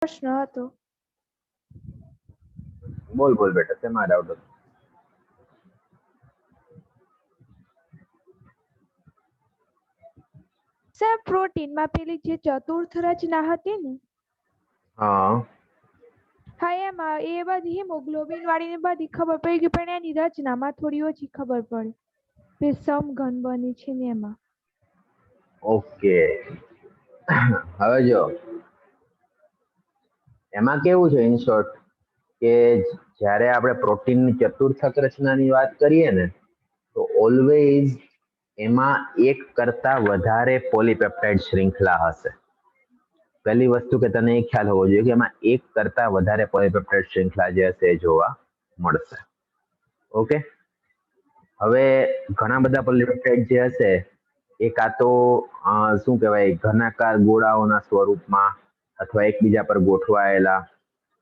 પ્રશ્ન હતો. બોલ બોલ બેટા, શેમાં ડાઉટ હતો? સર પ્રોટીનમાં પેલી જે ચતુર્થ રચના હતી ને હા હા એમાં એ બધી હિમોગ્લોબિન વાળી ને બધી ખબર પડી ગઈ પણ એની રચનામાં થોડી ઓછી ખબર પડી. તે સમઘન બની છે ને એમાં. ઓકે, હવે જો એમાં કેવું છે ઇન શોર્ટ કે જ્યારે આપણે પ્રોટીનની ચતુર્થક રચનાની વાત કરીએ ને તો ઓલવેઝ એમાં એક કરતા વધારે પોલીપેપ્ટાઇડ શૃંખલા હશે. પહેલી વસ્તુ કે તને એ ખ્યાલ હોવો જોઈએ કે એમાં એક કરતા વધારે પોલીપેપ્ટાઇડ શૃંખલા જે હશે એ જોવા મળશે. ઓકે, હવે ઘણા બધા પોલીપેપ્ટાઇડ જે હશે એ કાં તો શું કહેવાય ઘનાકાર ગોળાઓના સ્વરૂપમાં અથવા એકબીજા પર ગોઠવાયેલા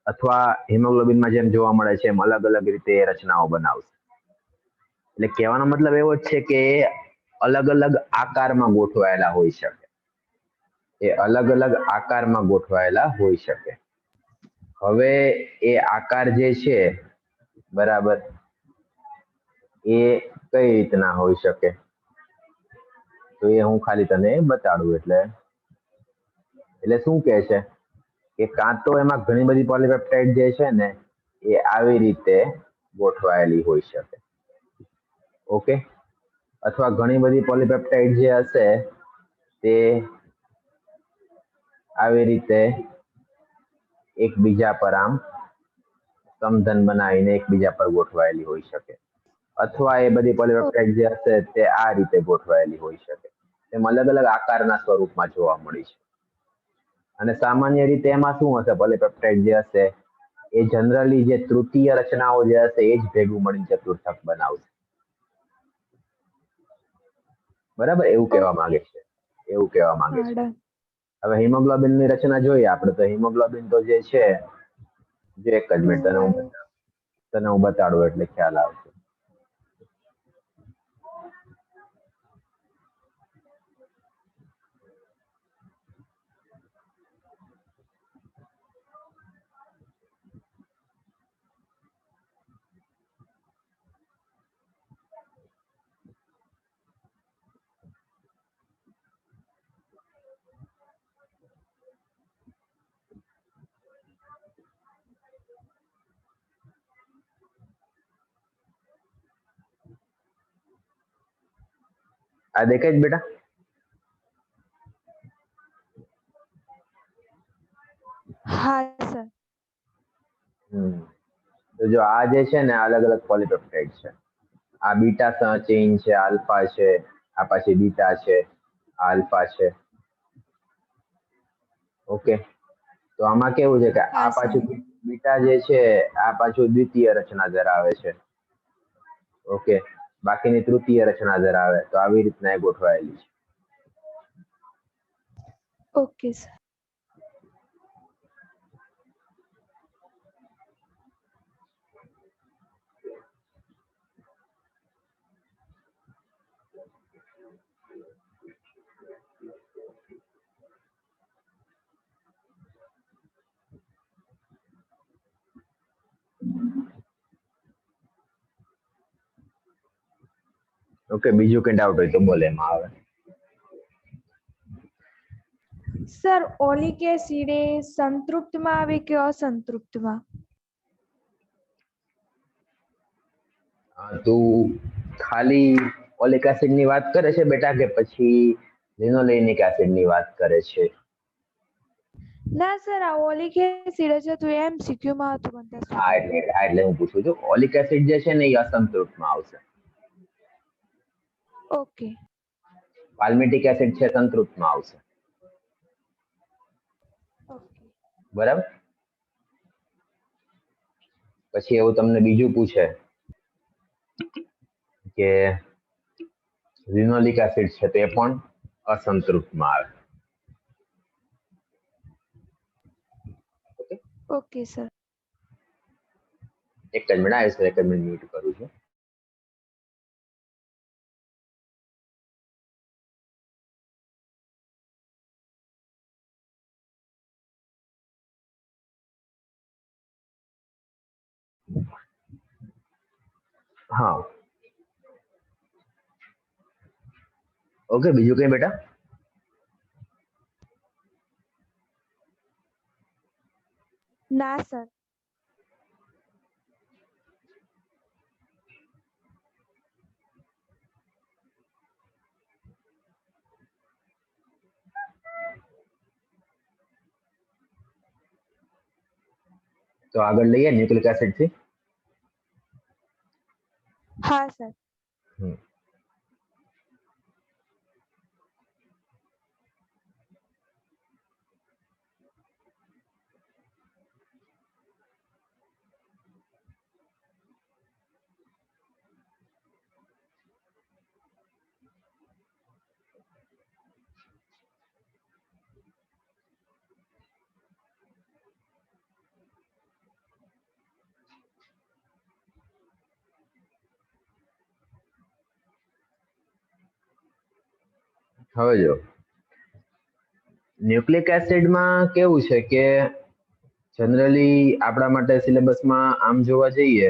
અથવા હિમોગ્લોબિનમાં જેમ જોવા મળે છે એમ અલગ અલગ રીતે રચનાઓ બનાવશે. એટલે કહેવાનો મતલબ એવો જ છે કે અલગ અલગ આકારમાં ગોઠવાયેલા હોઈ શકે. એ અલગ અલગ આકારમાં ગોઠવાયેલા હોઈ શકે. હવે એ આકાર જે છે બરાબર એ કઈ રીતના હોઈ શકે તો એ હું ખાલી તને બતાડું. એટલે શું કે છે કે કાં તો એમાં ઘણી બધી પોલીપેપ્ટાઇડ જે છે ને એ આવી રીતે ગોઠવાયેલી હોઈ શકે. ઓકે, અથવા ઘણી બધી પોલીપેપ્ટાઇડ જે હશે તે આવી રીતે એકબીજા પર આમ સમધન બનાવીને એકબીજા પર ગોઠવાયેલી હોઈ શકે. અથવા એ બધી પોલીપેપ્ટાઇડ જે હશે તે આ રીતે ગોઠવાયેલી હોઈ શકે. એમ અલગ અલગ આકારના સ્વરૂપમાં જોવા મળી છે. અને સામાન્ય રીતે એમાં શું હશે, પોલીપેપ્ટાઇડ જે હશે એ જનરલી જે તૃતીય રચનાઓ જે હશે એ જ ભેગું મળીને ચતુર્થક બનાવશે. બરાબર, એવું કહેવા માંગે છે. હવે હિમોગ્લોબિન ની રચના જોઈએ આપણે તો હિમોગ્લોબિન તો જે છે જે એક જ મિનિટ તને હું બતાડું એટલે ખ્યાલ આવશે. આ દેખાય જ બેટા? હા સર. તો જો આ જે છે ને અલગ અલગ પોલીપેપ્ટાઇડ છે. આ બીટા ચેઇન છે, આલ્ફા છે, આ પછી બીટા છે, આલ્ફા છે. ઓકે, તો આમાં કેવું છે કે આ હા સર. પાછું બીટા જે છે આ પાછું દ્વિતીય રચના ધરાવે છે. ઓકે, બાકીની તૃતીય રચના ધરાવે. તો આવી રીતના એ ગોઠવાયેલી છે. Okay sir. ઓકે, બીજું કઈ ડાઉટ હોય તો બોલે એમાં આવે. સર ઓલિક એસિડ એ સંતૃપ્તમાં આવે કે અસંતૃપ્તમાં? તું ખાલી ઓલિક એસિડ ની વાત કરે છે બેટા કે પછી લિનોલેનિક એસિડ ની વાત કરે છે? ના સર, આ ઓલિક એસિડ જ હતું, MCQ માં હતું બનતા હા, સુધી. એટલે હું પૂછું છું. ઓલિક એસિડ જે છે ને એ અસંતૃપ્તમાં આવશે. ઓકે. પાલ્મિટિક એસિડ છે સંતૃપ્તમાં આવશે. ઓકે. બરાબર. પછી એવું તમને બીજું પૂછે કે લિનોલિક એસિડ છે તે પણ અસંતૃપ્તમાં આવે. Okay, okay sir. એક જ મિનિટ આવીશ, એક જ મિનિટ મ્યુટ કરું છું. હા, ઓકે. બીજું કઈ બેટા? ના સર. તો આગળ લઈએ ન્યુક્લિક એસિડ થી. હા સર. હમ. હવે જો ન્યુક્લિક એસિડમાં કેવું છે કે જનરલી આપણા માટે સિલેબસમાં આમ જોવા જઈએ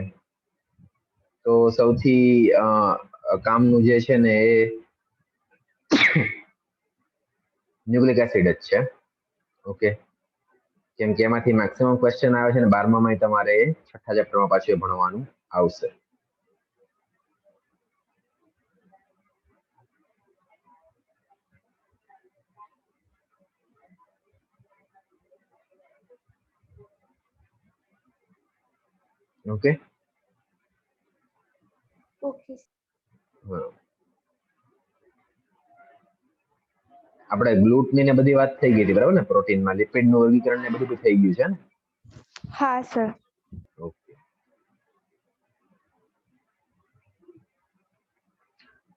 તો સૌથી કામનું જે છે ને એ ન્યુક્લિક એસિડ જ છે. ઓકે, કેમ કે એમાંથી મેક્સિમમ ક્વેશ્ચન આવે છે ને 12માં તમારે 6થા ચેપ્ટરમાં પાછું ભણવાનું આવશે. ઓકે. ઓકે. આપણે ગ્લુટની ને બધી વાત થઈ ગઈ હતી બરાબર ને, પ્રોટીનમાં લિપિડનું વર્ગીકરણ ને બધું થઈ ગયું છે ને. હા સર. ઓકે,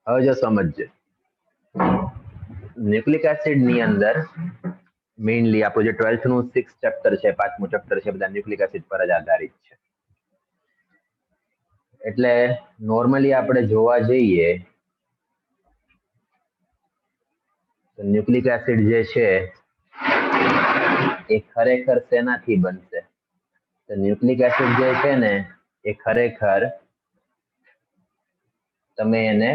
હવે જો સમજજે ન્યુક્લિક એસિડ ની અંદર મેઇનલી આપણું જે 12th નું 6th ચેપ્ટર છે, 5મું ચેપ્ટર છે, બધા ન્યુક્લિક એસિડ પર જ આધારિત છે. એટલે નોર્મલી આપણે જોવા જઈએ તો ન્યુક્લિક એસિડ જે છે એ ખરેખર શેનાથી બનશે? તો ન્યુક્લિક એસિડ જે છે ને એ ખરેખર તમે એને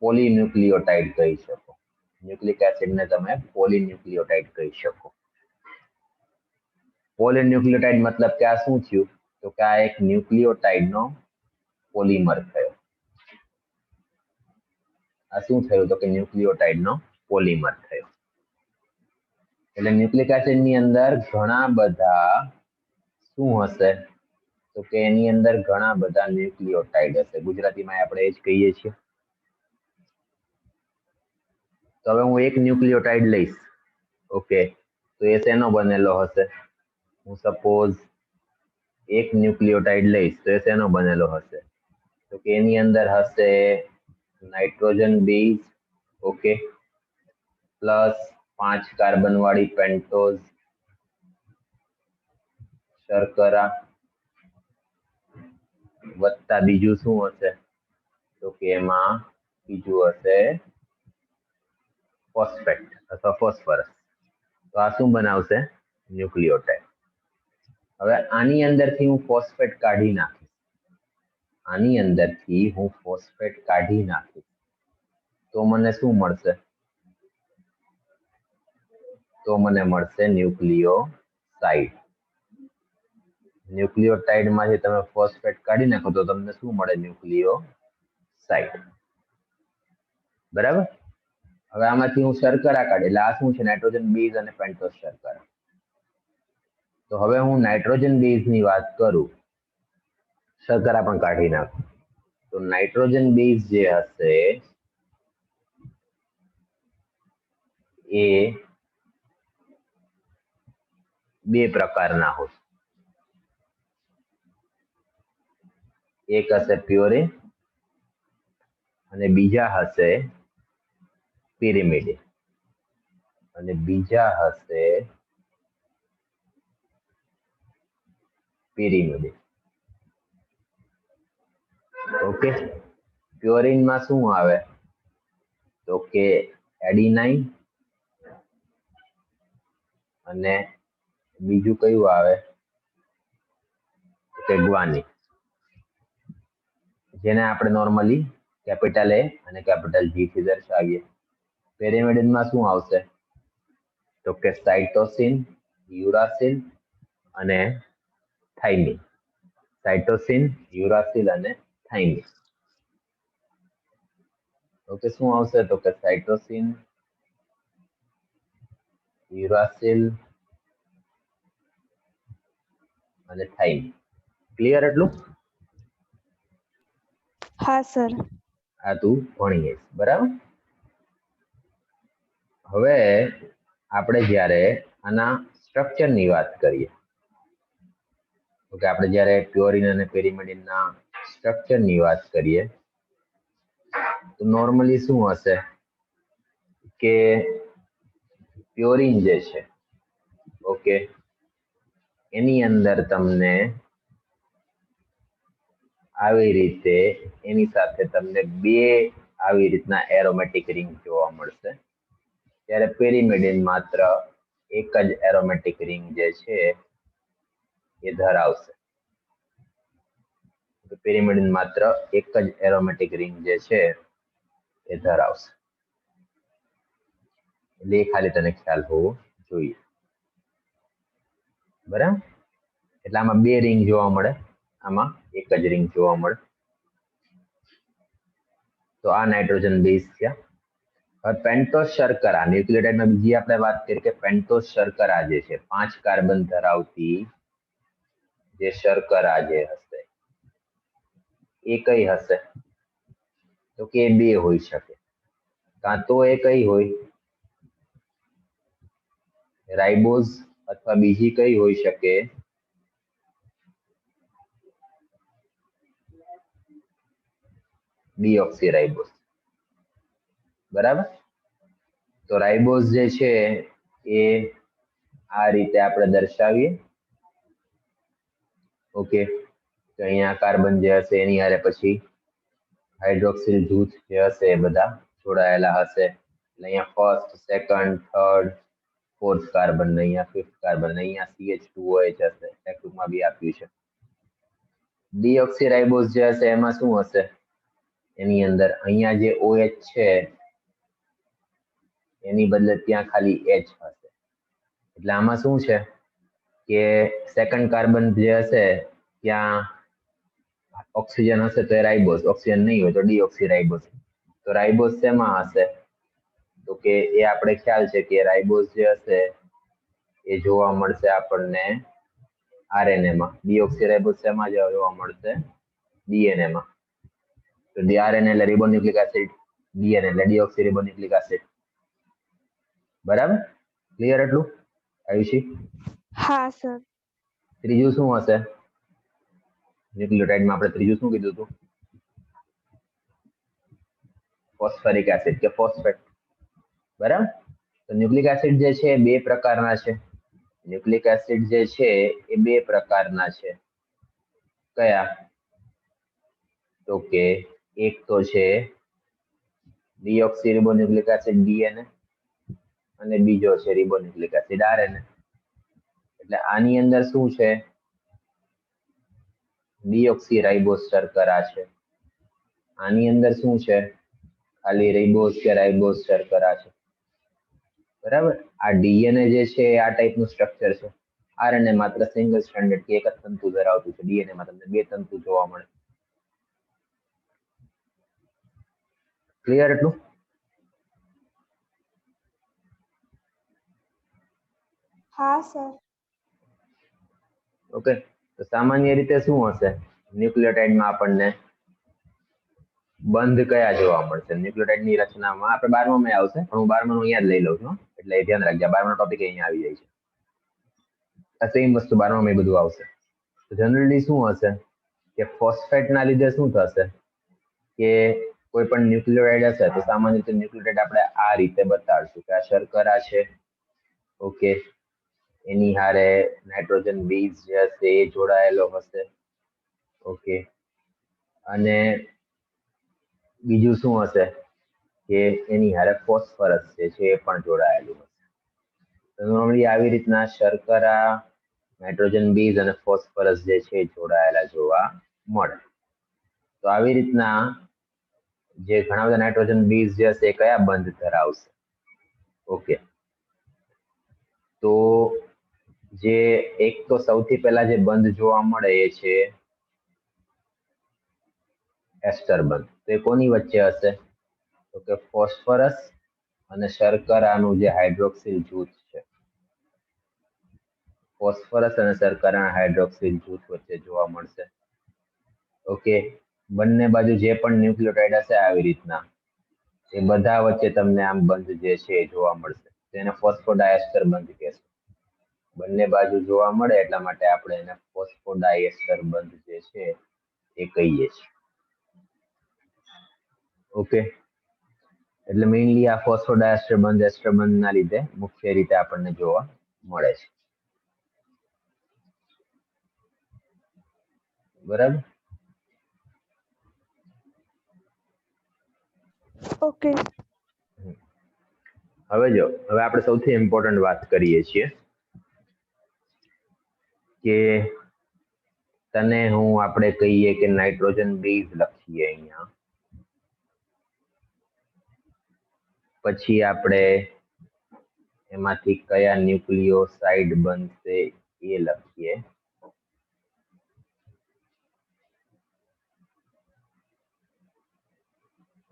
પોલીન્યુક્લિયોટાઇડ કહી શકો. ન્યુક્લિક એસિડને તમે પોલીન્યુક્લિયોટાઇડ કહી શકો. પોલીન્યુક્લિયોટાઇડ મતલબ કે આ શું થયું? તો કે આ એક ન્યુક્લિયોટાઇડનો પોલિમર થયો. આ શું થયું? તો કે ન્યુક્લિયોટાઇડનો પોલિમર થયો. એટલે ન્યુક્લિક એસિડની અંદર ઘણા બધા શું હશે? તો કે એની અંદર ઘણા બધા ન્યુક્લિયોટાઇડ હશે. ગુજરાતીમાં આપણે એ જ કહીએ છીએ. તો હવે હું એક ન્યુક્લિયોટાઇડ લઈશ. ઓકે, તો એ શેનો બનેલો હશે? હું સપોઝ એક ન્યુક્લિયોટાઇડ લઈશ તો એ શેનો બનેલો હશે? તો કે એની અંદર હશે nitrogen base, okay, plus 5 carbon વાળી પેન્ટોઝ શર્કરા, વત્તા બીજું શું હશે? તો કે એમાં બીજું હશે ફોસ્ફેટ અથવા ફોસ્ફરસ. તો આ શું બનાવશે? ન્યુક્લિયોટાઇડ. હવે આની અંદરથી હું ફોસ્ફેટ કાઢી નાખીશ. આની અંદરથી હું ફોસ્ફેટ કાઢી નાખીશ તો મને શું મળશે? તો મને મળશે ન્યુક્લિયોસાઇડ. ન્યુક્લિયોટાઇડ માંથી તમે ફોસ્ફેટ કાઢી નાખો તો તમને શું મળે? ન્યુક્લિયોસાઇડ. બરાબર. હવે આમાંથી હું શર્કરા કાઢી, એટલે આ શું છે? નાઇટ્રોજન બેઝ અને પેન્ટોઝ શર્કરા. તો હવે હું નાઇટ્રોજન બેઝ ની વાત કરું, શર્કરા પણ કાઢી નાખું તો નાઇટ્રોજન બેઝ જે હશે એ બે પ્રકારના હોય. એક હશે પ્યોરિન અને બીજા હશે પિરિમિડિન. અને બીજા હશે પિરિમિડિન. ઓકે, પ્યોરિનમાં શું આવે? તો કે એડિનાઇન અને બીજું કયું આવે? તો કે ગ્વાનિન. જેને આપણે નોર્મલી કેપિટલ A અને કેપિટલ G થી દર્શાવીએ. પેરિમિડિનમાં શું આવશે? તો કે સાઇટોસિન, યુરાસિલ અને થાઇમિન. સાઇટોસિન, યુરાસિલ અને થાઇમિન. ઓકે, શું આવશે? તો કે સાઇટોસિન, યુરાસિલ અને થાઇમિન. ક્લિયર એટલું? હા સર. આ તું ભણીએ, બરાબર? હવે આપણે જ્યારે આના સ્ટ્રક્ચરની વાત કરીએ, ઓકે, આપણે જ્યારે પ્યોરિન અને પેરિમિડિનના સ્ટ્રક્ચરની વાત કરીએ તો નોર્મલી શું હશે કે પ્યોરિન જે છે, ઓકે, એની અંદર તમને આવી રીતે એની સાથે તમને બે આવી રીતના એરોમેટિક રિંગ જોવા મળશે. ત્યારે પેરિમિડિન માત્ર એક જ એરોમેટિક રિંગ જે છે એ ધરાવશે. પેરિમિડિન માત્ર એક જ એરોમેટિક રિંગ જે છે એ ધરાવશે. એટલે એ ખાલી તને ખ્યાલ હોવો જોઈએ, બરાબર? એટલે આમાં બે રિંગ જોવા મળે, આમાં એક જ રિંગ જોવા મળે. તો આ નાઇટ્રોજન બેઝ થયા. હવે પેન્ટોસ શર્કરા, ન્યુક્લિયોટાઇડમાં બીજી આપણે વાત કરીએ કે પેન્ટોસ શર્કરા જે છે 5 કાર્બન ધરાવતી જે શર્કરા જે હશે એ કઈ હશે? તો કે બે હોઈ શકે. કાં તો એ કઈ હોય, રાઇબોઝ, અથવા બીજી કઈ હોઈ શકે ડીઓક્સીરાઇબોઝ. બરાબર? તો રાઇબોઝ જે છે એ આ રીતે આપણે દર્શાવીએ. ઓકે, તો અહીંયા કાર્બન જે હશે એની હારે પછી હાઇડ્રોક્સિલ જૂથ જે હશે એ બધા જોડાયેલા હશે. એટલે અહીંયા first, second, third, fourth carbon, અહીંયા ફિફ્થ કાર્બન, અહીંયા CH2OH હશે, ટૂંકમાં બી આપ્યું છે. ડીઓક્સીરાઇબોઝ જે હશે એમાં શું હશે? એની અંદર અહીંયા જે OH છે એની બદલે ત્યાં ખાલી H હશે. એટલે આમાં શું છે કે સેકન્ડ કાર્બન જે હશે ત્યાં ઓક્સિજન હશે તો એ રાઇબોઝ, ઓક્સિજન નહીં હોય તો ડીઓક્સીરાઇબોઝ. તો રાઇબોઝ શેમાં હશે? તો કે એ આપણે ખ્યાલ છે કે રાઇબોઝ જે હશે એ જોવા મળશે આપણને RNA માં. ડીઓક્સીરાઇબોઝ શેમાં જોવા મળશે? DNA માં. તો RNA એટલે રિબોન્યુક્લિક એસિડ, DNA એટલે ડીઓક્સીરિબોન્યુક્લિક એસિડ. બરાબર? ક્લિયર એટલું? આયુષી? હા સર. ત્રીજું શું હશે? ન્યુક્લિયોટાઇડમાં આપણે ત્રીજું શું કીધું હતું? ફોસ્ફરિક એસિડ કે ફોસ્ફેટ. બરાબર? તો ન્યુક્લિક એસિડ જે છે બે પ્રકારના છે. ન્યુક્લિક એસિડ જે છે એ બે પ્રકારના છે. કયા? તો કે એક તો છે ડીઓક્સીરિબોન્યુક્લિક એસિડ DNA અને બીજો છે રિબોન્યુક્લિક એસિડ RNA. એટલે આની અંદર શું છે? ડીઓક્સીરાઇબોઝ શર્કરા છે. આની અંદર શું છે? ખાલી રિબોઝ કે રાઇબોઝ શર્કરા છે. બરાબર? આ DNA જે છે આ ટાઈપનું સ્ટ્રક્ચર છે. RNA માત્ર સિંગલ સ્ટ્રેન્ડેડ કે એક જ તંતુ ધરાવતું છે. DNA માં તમને બે તંતુ જોવા મળે. ક્લિયર એટલું? હા સર. ઓકે, તો સામાન્ય રીતે શું હશે? ન્યુક્લિયોટાઇડમાં આપણને બંધ કયા જોવા મળશે? ન્યુક્લિયોટાઇડની રચનામાં આપણે 12માં આવશે, પણ હું 12માં અહીંયા જ લઈ લઉં છું, એટલે એ ધ્યાન રાખજો. 12નો ટોપિક અહીંયા આવી જાય છે. આ સેમ વસ્તુ 12માં બધું આવશે. તો જનરલી શું હશે કે ફોસ્ફેટના લીધે શું થશે કે કોઈ પણ ન્યુક્લિયોટાઇડ હશે તો સામાન્ય રીતે ન્યુક્લિયોટાઇડ આપણે આ રીતે બતાડશું કે આ શર્કરા છે. ઓકે, એની હારે નાઇટ્રોજન બેઝ જે હશે એ જોડાયેલો હશે. ઓકે, અને બીજું શું હશે કે એની હારે ફોસ્ફરસ જે છે એ પણ જોડાયેલું હશે. તો નોર્મલી આવી રીતના શર્કરા, નાઇટ્રોજન બેઝ અને ફોસ્ફરસ જે છે એ જોડાયેલા જોવા મળે. તો તો આવી રીતના જે ઘણા બધા નાઇટ્રોજન બેઝ જે હશે એ કયા બંધ ધરાવશે. ઓકે, તો જે એક તો સૌથી પહેલા જે બંધ જોવા મળે એ છે એસ્ટર બંધ. તો એ કોની વચ્ચે હશે? તો કે ફોસ્ફરસ અને શર્કરાનું જે હાઇડ્રોક્સિલ જૂથ છે, ફોસ્ફરસ અને શર્કરાના હાઇડ્રોક્સિલ જૂથ વચ્ચે જોવા મળશે. ઓકે, બંને બાજુ જે પણ ન્યુક્લિયોટાઇડ હશે આવી રીતના એ બધા વચ્ચે તમને આમ બંધ જે છે એ જોવા મળશે. તેને ફોસ્ફોડાયસ્ટર બંધ કહેશે. બંને બાજુ જોવા મળે એટલા માટે આપણે એને ફોસ્ફોડાયસ્ટર બંધ જે છે એ કહીએ છીએ. ઓકે, એટલે મેઇનલી આ ફોસ્ફોડાયસ્ટર બંધ એસ્ટર બંધના લીધે મુખ્ય રીતે આપણને જોવા મળે છે. બરાબર. ઓકે. હવે આપણે સૌથી ઇમ્પોર્ટન્ટ વાત કરીએ છીએ કે તને હું આપણે કહીએ કે નાઇટ્રોજન બેઝ લખીએ અહીંયા, પછી આપણે એમાંથી કયા ન્યુક્લિયોસાઇડ બનશે એ લખીએ.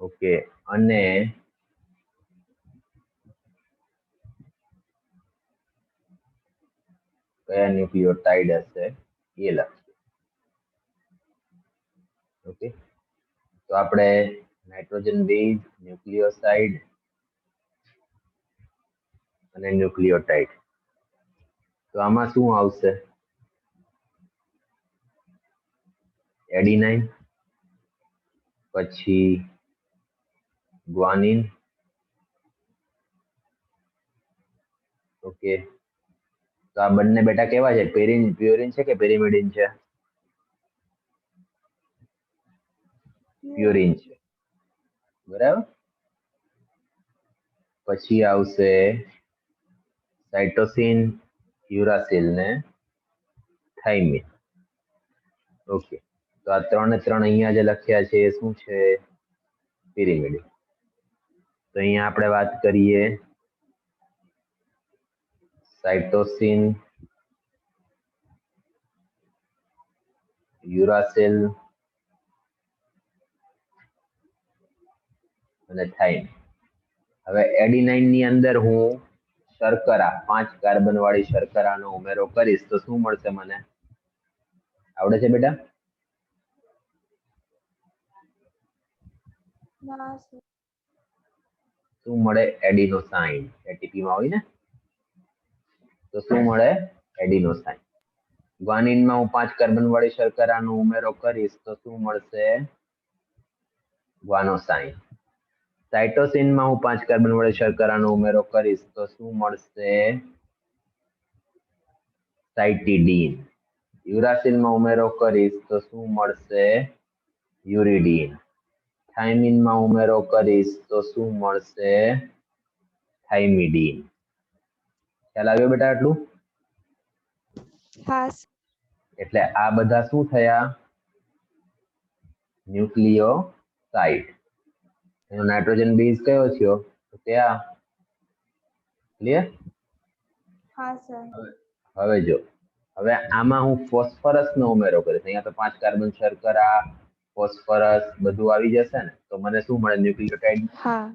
ઓકે, અને કયા ન્યુક્લિયોટાઇડ હશે એ લખીએ. ઓકે, તો આપણે નાઇટ્રોજન બેઝ, ન્યુક્લિયોસાઇડ અને ન્યુક્લિયોટાઇડ, તો આમાં શું આવશે? એડિનાઇન, પછી ગ્વાનિન. ઓકે, તો આ બંને બેટા કેવા છે? પ્યોરિન છે કે પેરિમિડિન છે? પ્યોરિન છે. બરાબર. પછી આવશે સાઇટોસિન, યુરાસિલ ને થાઇમિન. ઓકે, તો આ ત્રણે ત્રણ અહીંયા જે લખ્યા છે એ શું છે? પિરિમિડિન. તો અહીંયા આપણે વાત કરીએ સાઇટોસિન, યુરાસિલ અને થાઇમિન. હવે એડિનાઇન ની અંદર હું શર્કરા 5 કાર્બન વાળી શર્કરાનો ઉમેરો કરીશ તો શું મળશે મને? આવડે છે બેટા? શું મળે? એડિનોસાઇન. એટીપી માં હોય ને, તો શું મળે? એડિનોસાઇન. ગ્વાનિનમાં હું 5 કાર્બન વાળી શર્કરાનો ઉમેરો કરીશ તો શું મળશે? ગ્વાનોસાઇન. સાઇટોસિનમાં હું 5 કાર્બન વાળી શર્કરાનો ઉમેરો કરીશ તો શું મળશે? સાઇટીડીન. યુરાસિલમાં ઉમેરો કરીશ તો શું મળશે? યુરિડીન. થાઇમિનમાં ઉમેરો કરીશ તો શું મળશે? થાઇમિડીન. ખ્યાલ આવ્યો બેટા આટલું? હા. એટલે આ બધા શું થયા? ન્યુક્લિયોસાઇડ. એનો નાઇટ્રોજન બેઝ કયો થયો? તો કે આ. ક્લિયર? હા સર. હવે જો, હવે આમાં હું ફોસ્ફરસનો ઉમેરો કરીશ. અહીંયા તો 5 કાર્બન શર્કરા, ફોસ્ફરસ બધું આવી જશે ને, તો મને શું મળે? ન્યુક્લિયોટાઇડ. હા.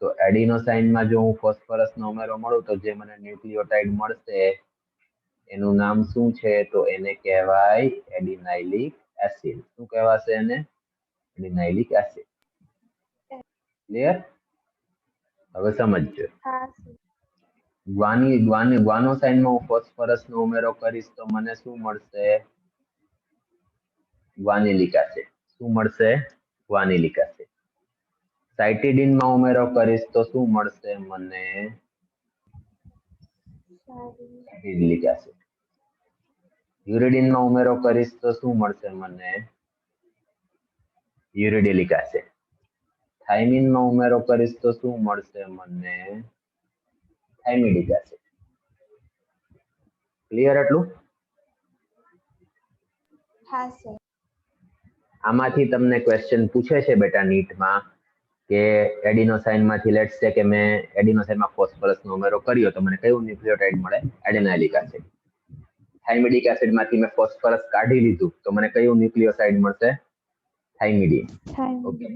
તો એડિનોસાઇનમાં જો હું ફોસ્ફરસનો ઉમેરો મળું તો જે મને ન્યુક્લિયોટાઇડ મળશે એનું નામ શું છે? તો એને કહેવાય એડિનાઇલિક એસિડ. શું કહેવાશે એને? એડિનાઇલિક એસિડ. ક્લિયર? હવે સમજજો. હા. ગ્વાનોસાઇનમાં હું ફોસ્ફરસનો ઉમેરો કરીશ તો મને શું મળશે? ગ્વાનિલિક એસિડ. શું મળશે? ગ્વાનિલિક એસિડ. સાઇટીડીનમાં ઉમેરો કરીશ તો શું મળશે મને? સાઇટીડિલિક એસિડ. યુરિડીનમાં ઉમેરો કરીશ તો શું મળશે મને? યુરિડિલિક એસિડ. થાઇમિનમાં ઉમેરો કરીશ તો શું મળશે મને? થાઇમિડિક એસિડ. ક્લિયર એટલું? હા સર. આમાંથી તમને ક્વેશ્ચન પૂછે છે બેટા નીટમાં કે એડિનોસાઇન માંથી લેટ્સ સે કે મેં એડિનોસાઇનમાં ફોસ્ફરસ નો ઉમેરો કર્યો તો મને કયું ન્યુક્લિયોટાઇડ મળે? એડેનાઇલિક એસિડ. થાઇમિડિક એસિડ માંથી મેં ફોસ્ફરસ કાઢી લીધું તો મને કયું ન્યુક્લિયોસાઇડ મળશે? થાઇમિડિન. ઓકે,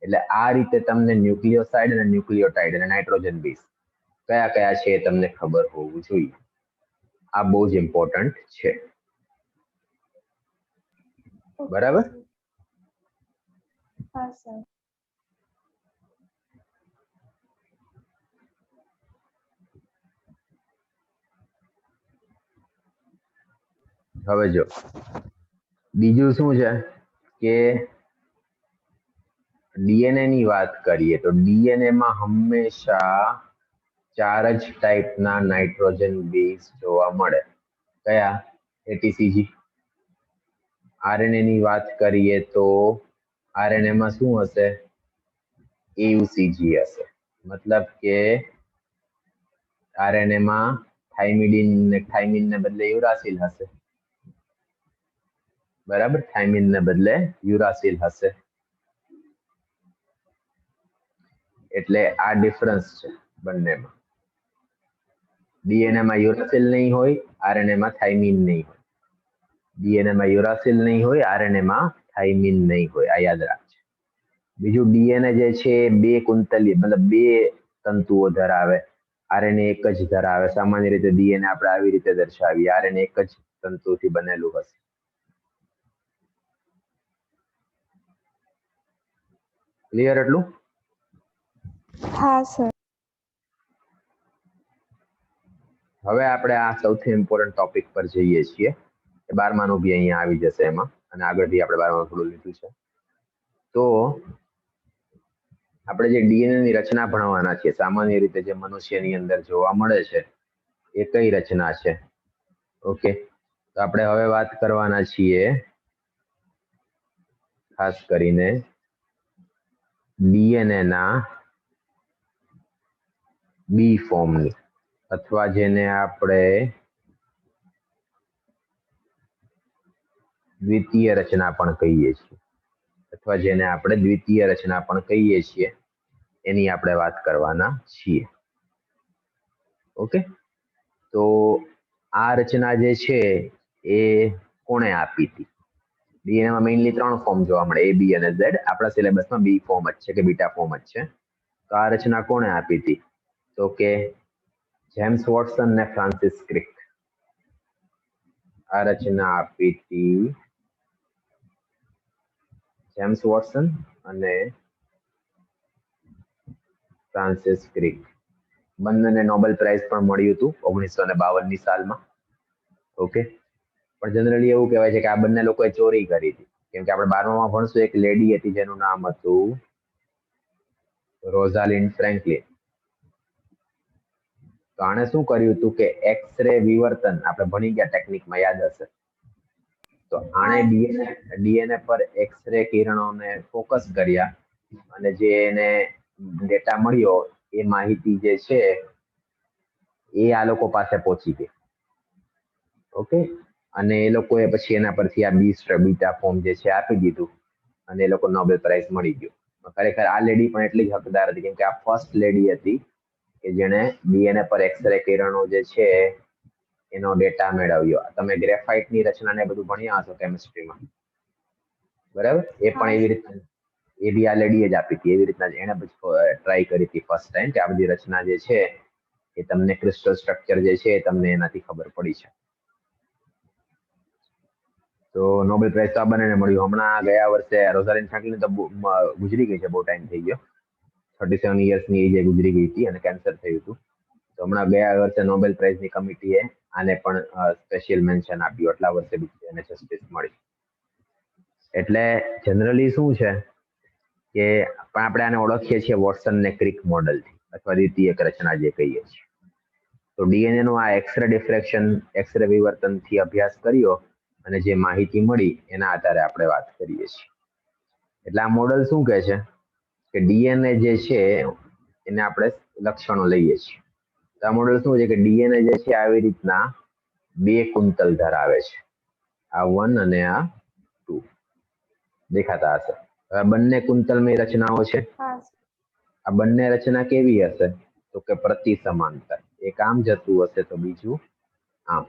એટલે આ રીતે તમને ન્યુક્લિયોસાઇડ અને ન્યુક્લિયોટાઇડ અને નાઇટ્રોજન બેઝ કયા કયા છે એ તમને ખબર હોવું જોઈએ. આ બહુ જ ઇમ્પોર્ટન્ટ છે. બરાબર? હા સર. હવે જો બીજું શું છે કે ડીએનએ ની વાત કરીએ તો ડીએનએ માં હંમેશા 4 જ ટાઈપના નાઇટ્રોજન બેઝ જોવા મળે. કયા? એટીસીજી. આરએનએ ની વાત કરીએ તો આરએનએ માં શું હશે? એયુસીજી હશે. મતલબ કે આરએનએ માં થાઇમિન ને બદલે યુરાસિલ હશે. બરાબર, થાઇમિન ને બદલે યુરાસિલ હશે. એટલે આ ડિફરન્સ છે બંનેમાં. ડીએનએ માં યુરાસિલ નહીં હોય, આરએનએ માં થાઇમિન નહીં હોય. ડીએનએ માં યુરાસિલ નહીં હોય, આરએનએ માં થાઇમિન નહીં હોય. આ યાદ રાખજો. બીજું ડીએનએ જે છે 2 કુંતલીય મતલબ 2 તંતુઓ ધરાવે, આરએનએ એક જ ધરાવે. સામાન્ય રીતે ડીએનએ આપણે આવી રીતે દર્શાવીએ, આરએનએ એક જ તંતુથી બનેલું હશે. ક્લિયર એટલું? હા સર. હવે આપણે આ સૌથી ઇમ્પોર્ટન્ટ ટોપિક પર જઈએ છીએ. 12માનું બી અહીંયા આવી જશે એમાં, અને આગળથી આપણે 12માનું થોડું લીધું છે. તો આપણે જે ડીએનએ ની રચના ભણવાના છીએ, સામાન્ય રીતે જે મનુષ્યની અંદર જોવા મળે છે એ કઈ રચના છે? ઓકે, તો આપણે હવે વાત કરવાના છીએ ખાસ કરીને ડીએનએ ના બી ફોર્મની, અથવા જેને આપણે દ્વિતીય રચના પણ કહીએ છીએ, એની આપણે વાત કરવાના છીએ. ઓકે, તો આ રચના જે છે એ કોણે આપી હતી? ડીએનએ માં મેઇનલી 3 ફોર્મ જોવા મળે, એ બી અને ઝેડ. આપણા સિલેબસમાં બી ફોર્મ જ છે કે બીટા ફોર્મ જ છે. તો આ રચના કોણે આપી હતી? તો કે જેમ્સ વોટસન ને ફ્રાન્સિસ ક્રિક. આ રચના આપી હતી જેમ્સ વોટસન અને ફ્રાન્સિસ ક્રિક. બંનેને નોબેલ પ્રાઇઝ પણ મળ્યું હતું 1952ની સાલમાં. ઓકે, પણ જનરલી એવું કહેવાય છે કે આ બંને લોકોએ ચોરી કરી હતી, કેમ કે આપણે 12માં ભણશું એક લેડી હતી જેનું નામ હતું રોઝાલિન્ડ ફ્રેન્કલિન. તો આણે શું કર્યું હતું કે એક્સ-રે વિવર્તન, આપણે ભણી ગયા ટેકનિકમાં, યાદ હશે. તો આણે ડીએનએ પર એક્સ-રે કિરણોને ફોકસ કર્યા અને જે એને ડેટા મળ્યો એ માહિતી જે છે એ આ લોકો પાસે પહોંચી ગઈ. ઓકે, અને એ લોકોએ પછી એના પરથી આ બીટા ફોર્મ જે છે આપી દીધું અને એ લોકો નોબેલ પ્રાઇઝ મળી ગયો. ખરેખર આ લેડી પણ એટલી જ હકદાર હતી, કેમ કે આ ફર્સ્ટ લેડી હતી કે જેણે ડીએનએ પર એક્સ-રે કિરણો જે છે એનો ડેટા મેળવ્યો. તમે ગ્રેફાઇટની રચનાને બધું ભણ્યા હશો કેમિસ્ટ્રીમાં, બરાબર? એ પણ એવી રીતના, એ બી આ લેડીએ જ આપી હતી. એવી રીતના એને ટ્રાય કરી હતી ફર્સ્ટ ટાઈમ કે આ બધી રચના જે છે એ તમને ક્રિસ્ટલ સ્ટ્રક્ચર જે છે એ તમને એનાથી ખબર પડી છે. તો નોબેલ પ્રાઇઝ તો આ બંનેને મળ્યું. હમણાં ગયા વર્ષે રોઝાલિન્ડ ફ્રેન્કલિન તો ગુજરી ગઈ છે, બહુ ટાઈમ થઈ ગયો. 37 યર્સની એજે ગુજરી ગઈ હતી અને કેન્સર થયું હતું. તો હમણાં ગયા વર્ષે નોબેલ પ્રાઇઝની કમિટીએ આને પણ સ્પેશિયલ મેન્શન આપ્યું. આટલા વર્ષે એને જસ્ટિસ મળી. એટલે જનરલી શું છે કે આપણે આને ઓળખીએ છીએ વોટસન ને ક્રિક મોડલથી, અથવા દ્વિતીયક રચના જે કહીએ છીએ. તો ડીએનએ નું આ એક્સ-રે ડિફ્રેક્શન, એક્સ-રે વિવર્તનથી અભ્યાસ કર્યો અને જે માહિતી મળી એના આધારે આપણે વાત કરીએ છીએ. એટલે આ મોડલ શું કહે છે કે ડીએનએ જે છે એને આપણે લક્ષણો લઈએ છીએ. તો આ મોડલ શું છે કે ડીએનએ જે છે આવી રીતના 2 કુંતલ ધરાવે છે, આ 1 અને આ 2. દેખાતા હશે. હવે બંને કુંતલમય રચનાઓ છે. હા આ બંને રચના કેવી હશે? તો કે પ્રતિ સમાંતર. એક આમ જતું હશે તો બીજું આમ.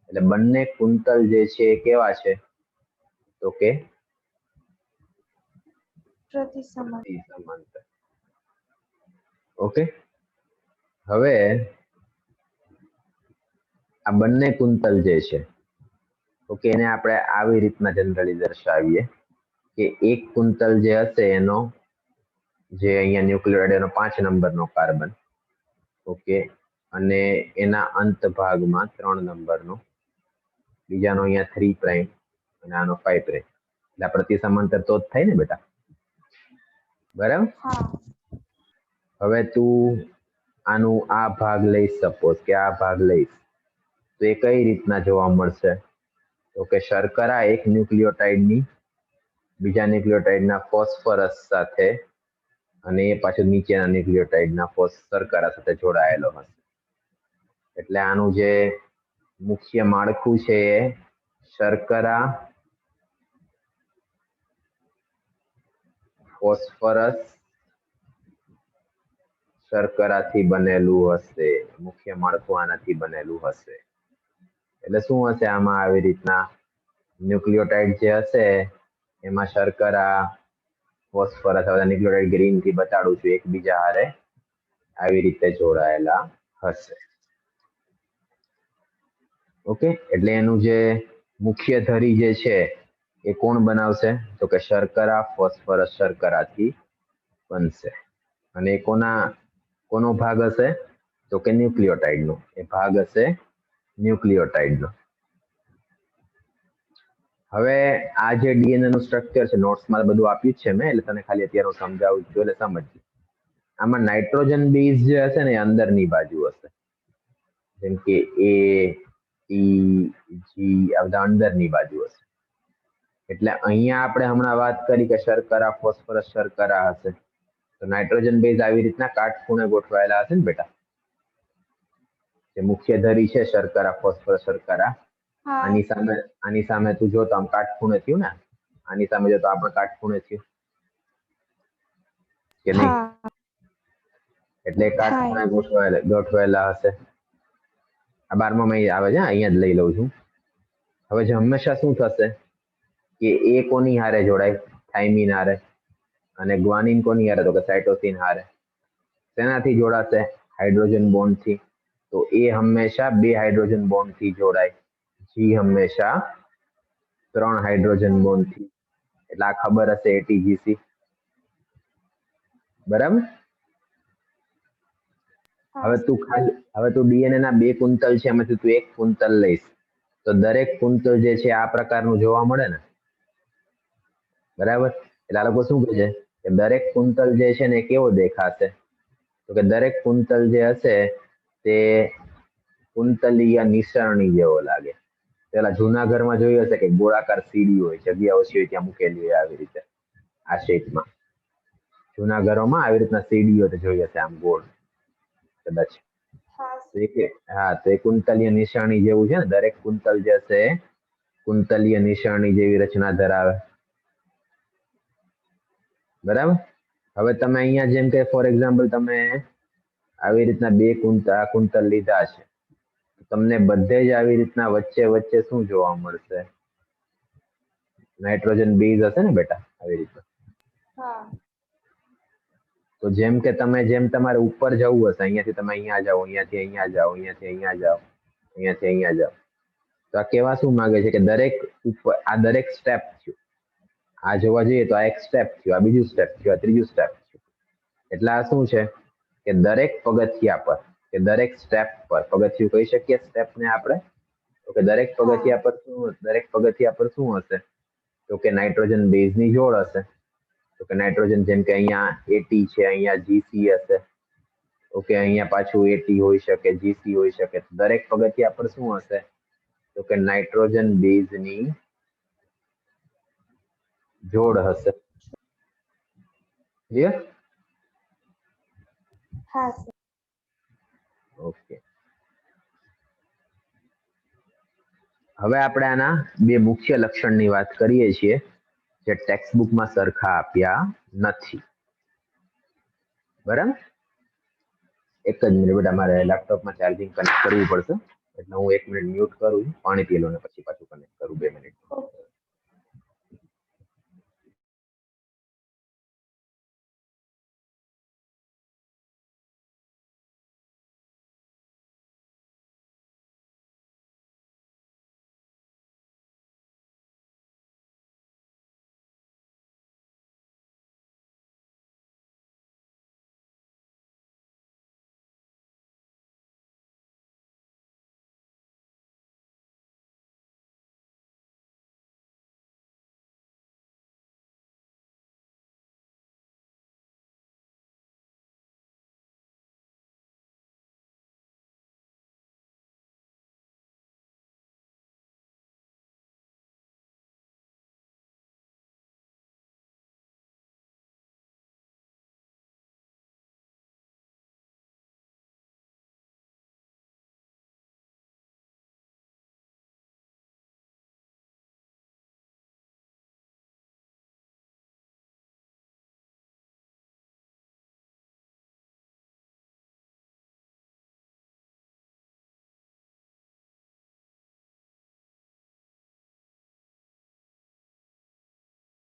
એટલે બંને કુંતલ જે છે એ કેવા છે? તો કે પ્રતિ સમાંતર. પ્રતિ સમાંતર. ઓકે, હવે આ બંને કુંતલ જે છે, ઓકે, એને આપણે આવી રીતના જનરલી દર્શાવીએ કે એક કુંતલ જે હશે એનો જે અહીંયા ન્યુક્લિયોટાઇડ એનો 5 નંબરનો કાર્બન, ઓકે, અને એના અંત ભાગમાં 3 નંબરનો, બીજાનો અહીંયા 3 પ્રાઇમ અને આનો 5 પ્રાઇમ. એટલે પ્રતિ સમાંતર તો જ થાય ને બેટા, બરાબર? હા હવે તું આનું આ ભાગ લઈશ, સપોઝ કે આ ભાગ લઈશ, તો એ કઈ રીતના જોવા મળશે? તો કે શર્કરા એક ન્યુક્લિયોટાઇડની બીજા ન્યુક્લિયોટાઇડના ફોસ્ફરસ સાથે અને એ પાછું નીચેના ન્યુક્લિયોટાઇડના શર્કરા સાથે જોડાયેલો હશે. એટલે આનું જે મુખ્ય માળખું છે એ શર્કરા ફોસ્ફરસ શર્કરાથી બનેલું હશે. મુખ્ય માળખું આનાથી બનેલું હશે. એટલે શું હશે આમાં? આવી રીતના ન્યુક્લિયોટાઇડ જે હશે એમાં શર્કરા ફોસ્ફરસ, હવે ન્યુક્લિયોટાઇડ ગ્રીન થી બતાડું છું, એકબીજા હારે આવી રીતે જોડાયેલા હશે. ઓકે, એટલે એનું જે મુખ્ય ધરી જે છે એ કોણ બનાવશે? તો કે શર્કરા ફોસ્ફરસ શર્કરાથી બનશે. અને એ કોનો ભાગ હશે? તો કે ન્યુક્લિયોટાઇડનો. એ ભાગ હશે ન્યુક્લિયોટાઇડનો. હવે આ જે ડીએનએ નું સ્ટ્રક્ચર છે, નોટ્સમાં બધું આપ્યું જ છે મેં, એટલે તને ખાલી અત્યારે હું સમજાવું છું એટલે સમજજો. આમાં નાઇટ્રોજન બેઝ જે હશે ને એ અંદરની બાજુ હશે, જેમ કે એ, ટી, જી, આ બધા અંદરની બાજુ હશે. એટલે અહીંયા આપણે હમણાં વાત કરી કે શર્કરા ફોસ્ફરસ શર્કરા હશે, તો નાઇટ્રોજન બેઝ આવી રીતના કાટખૂણે ગોઠવાયેલા હશે ને બેટા. જે મુખ્ય ધરી છે શર્કરા ફોસ્ફરસ શર્કરા, આની સામે તું જો તો આમ કાટખૂણે થયું ને, આની સામે જો તો આપણે કાટખૂણે થયું કે નહીં? એટલે કાટખૂણે ગોઠવાયેલા હશે. આ 12માં આવે છે, અહીંયા જ લઈ લઉં છું. હવે જે હંમેશા શું થશે કે એ કોની હારે જોડાય? થાઇમિન હારે. અને ગ્વાનિન કોની હારે? તો કે સાઇટોસિન હારે. તેનાથી જોડાશે? હાઇડ્રોજન બોન્ડથી. તો એ હંમેશા 2 હાઇડ્રોજન બોન્ડથી જોડાય. જી હંમેશા 3 હાઇડ્રોજન બોન્ડથી. એટલે આ ખબર હશે એટીજીસી, બરાબર? હવે તું ડીએનએ ના 2 કુંતલ છે એમાંથી તું એક કુંતલ લઈશ, તો દરેક કુંતલ જે છે આ પ્રકારનું જોવા મળે ને, બરાબર? એટલે આ લોકો શું કહે છે કે દરેક કુંતલ જે છે ને કેવો દેખાશે? તો કે દરેક કુંતલ જે હશે તે કુંતલીય નિસરણી જેવો લાગે. પેલા જૂના ઘરમાં જોયું હશે કે ગોળાકાર સીડી હોય, જગ્યા ઓછી હોય ત્યાં મૂકેલી હોય આવી રીતે આ શેપમાં. જૂના ઘરોમાં આવી રીતના સીડીઓ જોઈ હશે આમ ગોળ કદાચ. હા, તો એ કુંતલીય નિસરણી જેવું છે ને, દરેક કુંતલ જે હશે કુંતલીય નિસરણી જેવી રચના ધરાવે, બરાબર? હવે તમે અહીંયા જેમ કે ફોર એક્ઝામ્પલ તમે આવી રીતના 2 કુંતલ લીધા છે, તમને બધે જ આવી રીતના વચ્ચે શું જોવા મળશે? નાઇટ્રોજન બેઝ હશે ને બેટા, આવી રીતના. તો જેમ કે જેમ તમારે ઉપર જવું હશે, અહીંયાથી તમે અહીંયા જાઓ, અહીંયાથી અહીંયા જાઓ, અહીંયાથી અહીંયા જાઓ, અહીંયાથી અહીંયા જાઓ, તો આ કેવા શું માંગે છે કે દરેક ઉપર, આ દરેક સ્ટેપ થયું, આ જોવા જઈએ તો આ એક સ્ટેપ થયું, આ બીજું સ્ટેપ થયું, આ ત્રીજું સ્ટેપ થયું. એટલે આ શું છે કે દરેક પગથિયા પર કે દરેક સ્ટેપ પર, પગથિયું કહી શકીએ સ્ટેપને આપણે, તો કે દરેક પગથિયા પર શું હશે? તો કે નાઇટ્રોજન બેઝની જોડ હશે. તો કે નાઇટ્રોજન, જેમ કે અહીંયા એટી છે, અહીંયા જીસી હશે, ઓકે, અહીંયા પાછું એટી હોઈ શકે, જીસી હોઈ શકે. દરેક પગથિયા પર શું હશે? તો કે નાઇટ્રોજન બેઝની જોડ હશે. ક્લિયર? હા. ઓકે, હવે આપણે આના 2 મુખ્ય લક્ષણની વાત કરીએ છીએ. જે ટેક્સ્ટ બુકમાં સરખા આપ્યા નથી. બરાબર? એક જ મિનિટ બેટા, મારે લેપટોપમાં ચાર્જિંગ કનેક્ટ કરવું પડશે, એટલે હું 1 મિનિટ મ્યુટ કરું, પાણી પી લઉં ને પછી પાછું કનેક્ટ કરું, 2 મિનિટ.